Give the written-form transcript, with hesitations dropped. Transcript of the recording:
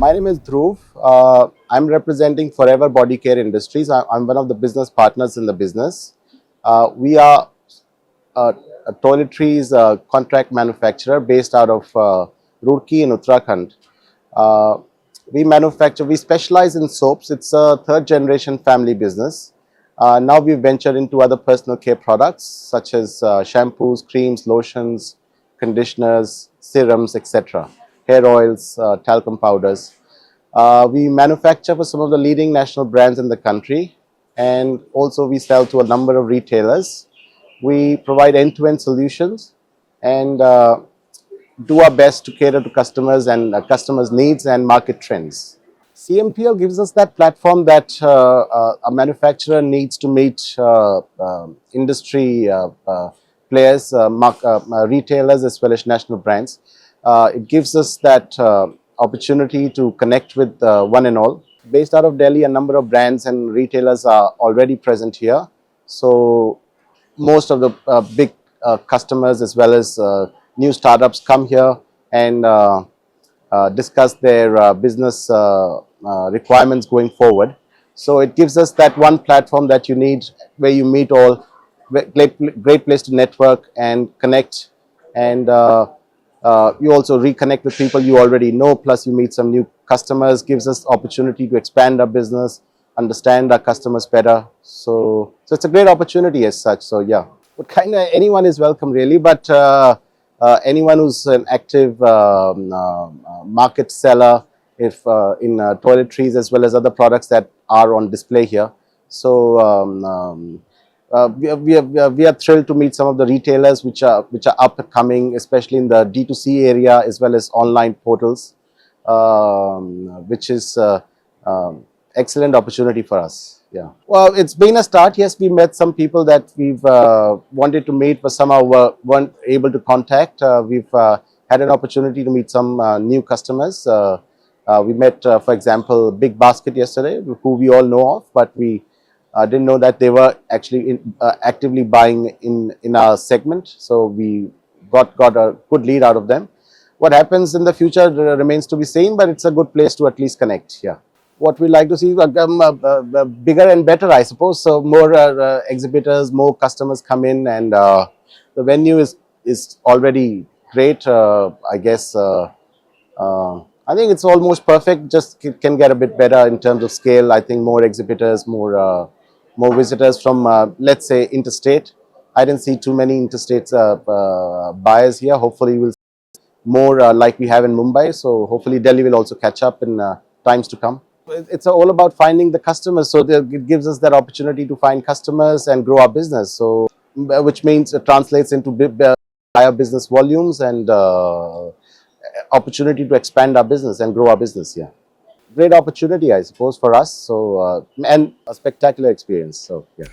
My name is Dhruv. I'm representing Forever Body Care Industries. I'm one of the business partners in the business. We are a toiletries contract manufacturer based out of Roorkee in Uttarakhand. Uh, we specialize in soaps. It's a third generation family business. Now we've ventured into other personal care products such as shampoos, creams, lotions, conditioners, serums, etc. Hair oils, talcum powders. We manufacture for some of the leading national brands in the country, and also we sell to a number of retailers. We provide end-to-end solutions and do our best to cater to customers and customers' needs and market trends. CMPL gives us that platform that a manufacturer needs to meet industry players, retailers as well as national brands. It gives us that opportunity to connect with one and all. Based out of Delhi, a number of brands and retailers are already present here. So most of the big customers as well as new startups come here and discuss their business requirements going forward. So it gives us that one platform that you need, where you meet all, great place to network and connect, and you also reconnect with people you already know, plus you meet some new customers. Gives us opportunity to expand our business, understand our customers better. So it's a great opportunity as such. So yeah, but kind of anyone is welcome really, but anyone who's an active market seller, if in toiletries as well as other products that are on display here. So we are thrilled to meet some of the retailers which are up and coming, especially in the D2C area as well as online portals, which is excellent opportunity for us. Yeah. Well, it's been a start. Yes, we met some people that we've wanted to meet, but somehow weren't able to contact. We've had an opportunity to meet some new customers. We met, for example, Big Basket yesterday, who we all know of, but we didn't know that they were actually actively buying in our segment. So we got a good lead out of them. What happens in the future remains to be seen, but it's a good place to at least connect. Yeah. What we like to see bigger and better, I suppose. So more exhibitors, more customers come in, and the venue is already great. I guess I think it's almost perfect. Just can get a bit better in terms of scale. I think more exhibitors, more visitors from let's say interstate. I didn't see too many interstate buyers here. Hopefully we'll see more like we have in Mumbai. So hopefully Delhi will also catch up in times to come. It's all about finding the customers, so it gives us that opportunity to find customers and grow our business. So which means it translates into higher business volumes and opportunity to expand our business and grow our business. Yeah, great opportunity, I suppose, for us. So and a spectacular experience. So yeah.